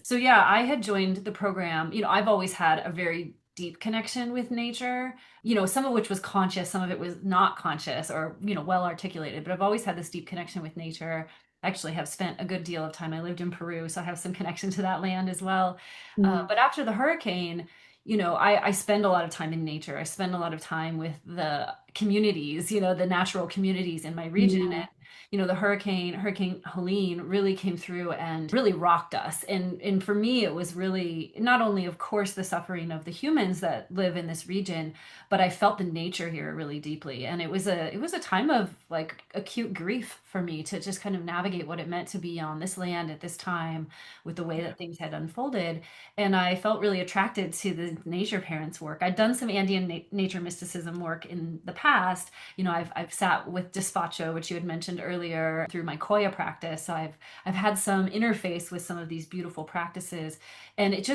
So yeah, I had joined the program. I've always had a very deep connection with nature, some of which was conscious, some of it was not conscious or, well articulated, but I've always had this deep connection with nature. I actually have spent a good deal of time. I lived in Peru, so I have some connection to that land as well. Mm, But after the hurricane, I spend a lot of time in nature. I spend a lot of time with the communities, the natural communities in my region. mm, The Hurricane Helene really came through and really rocked us. And for me, it was really not only, of course, the suffering of the humans that live in this region, but I felt the nature here really deeply. And it was a time of like acute grief for me to just kind of navigate what it meant to be on this land at this time with the way that things had unfolded. And I felt really attracted to the nature parents work. I'd done some Andean nature mysticism work in the past. I've sat with despacho, which you had mentioned earlier, through my Koya practice. So I've had some interface with some of these beautiful practices, and it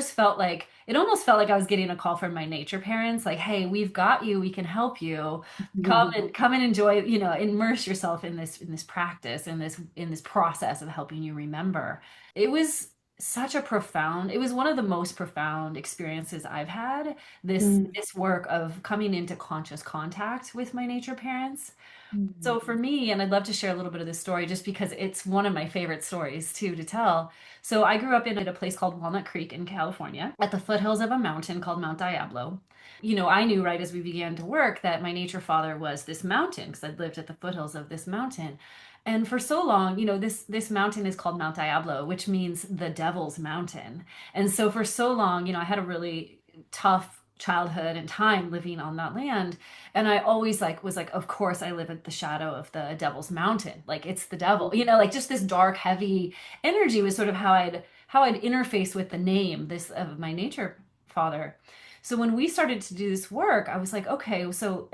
almost felt like I was getting a call from my nature parents, like, "Hey, we've got you. We can help you. Come and enjoy. Immerse yourself in this practice, in this process of helping you remember." It was it was one of the most profound experiences I've had, this mm, this work of coming into conscious contact with my nature parents. mm, So for me, and I'd love to share a little bit of this story just because it's one of my favorite stories too to tell. So I grew up in a place called Walnut Creek in California at the foothills of a mountain called Mount Diablo. I knew right as we began to work that my nature father was this mountain because I'd lived at the foothills of this mountain. And for so long, this mountain is called Mount Diablo, which means the devil's mountain. And so for so long, I had a really tough childhood and time living on that land, and I always was like, of course I live at the shadow of the devil's mountain, like it's the devil, like just this dark heavy energy was sort of how I'd interface with the name this of my nature father. So when we started to do this work, I was like, okay, so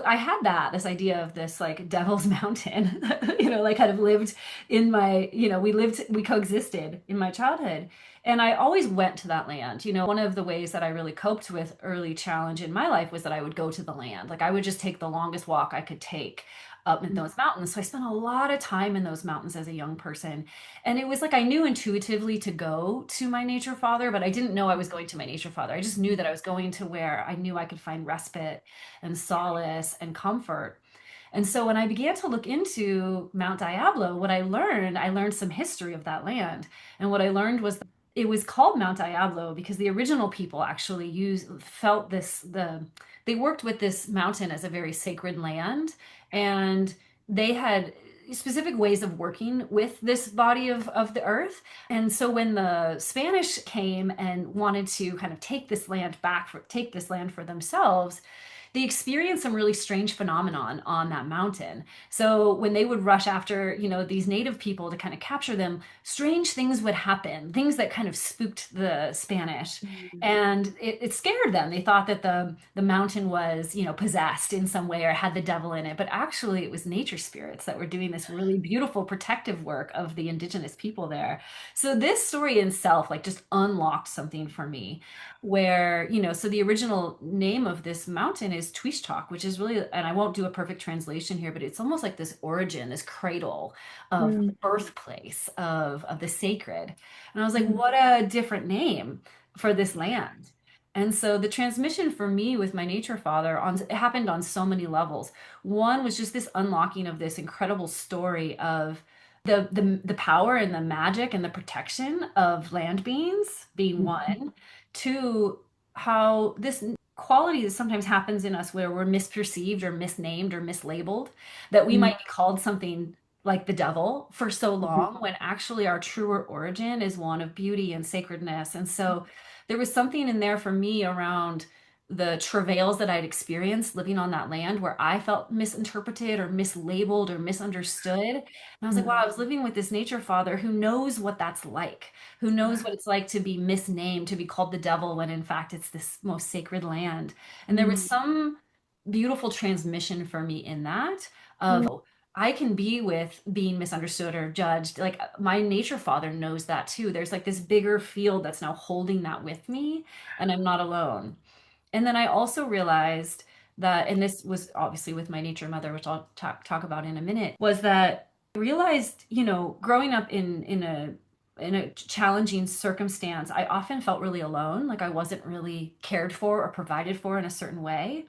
I had this idea of this like devil's mountain, like kind of lived in my, we coexisted in my childhood. And I always went to that land. One of the ways that I really coped with early challenge in my life was that I would go to the land. Like I would just take the longest walk I could take up in those mountains. So I spent a lot of time in those mountains as a young person. And it was like I knew intuitively to go to my nature father, but I didn't know I was going to my nature father. I just knew that I was going to where I knew I could find respite and solace and comfort. And so when I began to look into Mount Diablo, I learned some history of that land. And what I learned was that it was called Mount Diablo because the original people actually felt they worked with this mountain as a very sacred land, and they had specific ways of working with this body of the earth. And so when the Spanish came and wanted to kind of take this land for themselves, they experienced some really strange phenomenon on that mountain. So when they would rush after, these native people to kind of capture them, strange things would happen, things that kind of spooked the Spanish. mm, And it scared them. They thought that the mountain was, possessed in some way or had the devil in it. But actually, it was nature spirits that were doing this really beautiful protective work of the indigenous people there. So this story in itself, like, just unlocked something for me where, so the original name of this mountain is Tuishtak, which is really, and I won't do a perfect translation here, but it's almost like this origin, this cradle of the mm, birthplace of the sacred. And I was like, mm, what a different name for this land. And so the transmission for me with my nature father it happened on so many levels. One was just this unlocking of this incredible story of the power and the magic and the protection of land beings being mm, one. Two, how this quality that sometimes happens in us where we're misperceived or misnamed or mislabeled, that we mm, might be called something like the devil for so mhm, long when actually our truer origin is one of beauty and sacredness. And so there was something in there for me around the travails that I'd experienced living on that land where I felt misinterpreted or mislabeled or misunderstood. And I was like, wow, mm, I was living with this nature father who knows what that's like, who knows what it's like to be misnamed, to be called the devil when in fact it's this most sacred land. And there was mm, some beautiful transmission for me in that mm, of I can be with being misunderstood or judged. Like my nature father knows that too. There's like this bigger field that's now holding that with me, and I'm not alone. And then I also realized that, and this was obviously with my nature mother, which I'll talk about in a minute, was that I realized, growing up in a in a challenging circumstance, I often felt really alone, like I wasn't really cared for or provided for in a certain way.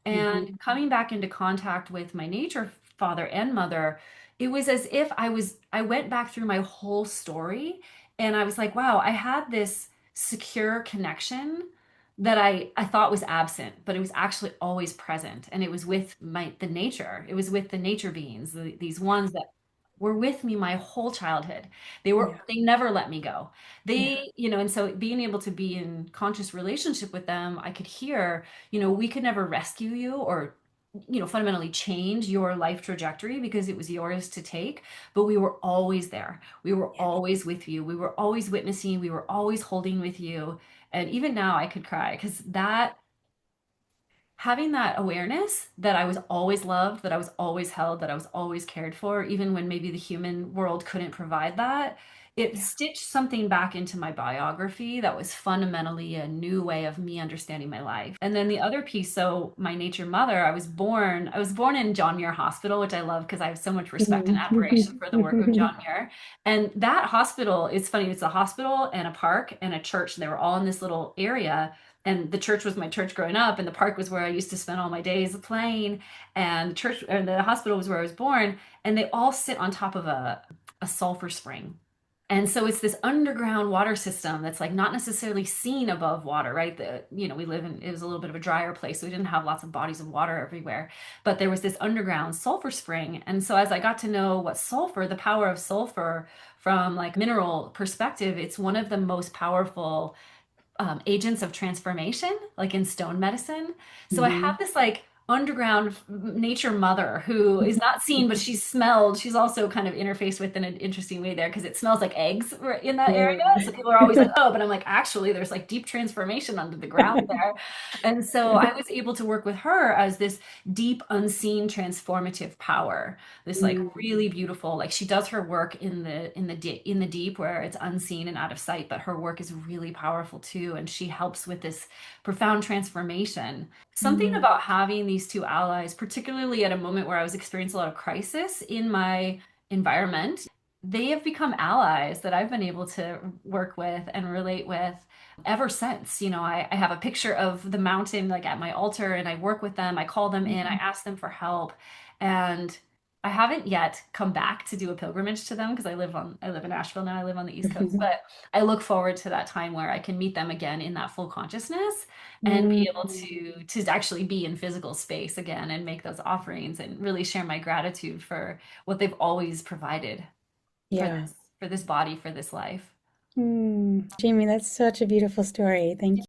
Mhm. And coming back into contact with my nature father and mother, it was as if I went back through my whole story and I was like, wow, I had this secure connection that I thought was absent, but it was actually always present. And it was with the nature. It was with the nature beings, these ones that were with me my whole childhood. Yeah. They never let me go. Yeah. And so being able to be in conscious relationship with them, I could hear, we could never rescue you or, fundamentally change your life trajectory because it was yours to take, but we were always there. We were Yeah. always with you. We were always witnessing. We were always holding with you. And even now I could cry because having that awareness that I was always loved, that I was always held, that I was always cared for, even when maybe the human world couldn't provide that, it Yeah. stitched something back into my biography that was fundamentally a new way of me understanding my life. And then the other piece, so my nature mother, I was born in John Muir Hospital, which I love because I have so much respect and admiration for the work of John Mhm. Muir. And that hospital, it's funny, it's a hospital and a park and a church. They were all in this little area, and the church was my church growing up, and the park was where I used to spend all my days playing, and the hospital was where I was born, and they all sit on top of a sulfur spring. And so it's this underground water system that's like not necessarily seen above water, right? We live in, it was a little bit of a drier place, so we didn't have lots of bodies of water everywhere, but there was this underground sulfur spring. And so as I got to know what sulfur, the power of sulfur from like mineral perspective, it's one of the most powerful agents of transformation, like in stone medicine. So I have Mhm. this like underground nature mother who is not seen, but she's smelled. She's also kind of interfaced with in an interesting way there because it smells like eggs in that area. So Mm. people are always like, oh, but I'm like, actually, there's like deep transformation under the ground there. And so I was able to work with her as this deep, unseen, transformative power, this like Mm. really beautiful, like she does her work in the deep where it's unseen and out of sight, but her work is really powerful too, and she helps with this profound transformation. Something Mm. about having these two allies, particularly at a moment where I was experiencing a lot of crisis in my environment, they have become allies that I've been able to work with and relate with ever since. I have a picture of the mountain like at my altar, and I work with them. I call them in, I ask them for help. And I haven't yet come back to do a pilgrimage to them because I live in Nashville now. I live on the East Coast, but I look forward to that time where I can meet them again in that full consciousness and be able Mm. to actually be in physical space again and make those offerings and really share my gratitude for what they've always provided Yeah. for this body, for this life. Mm. Jamie, that's such a beautiful story. Thank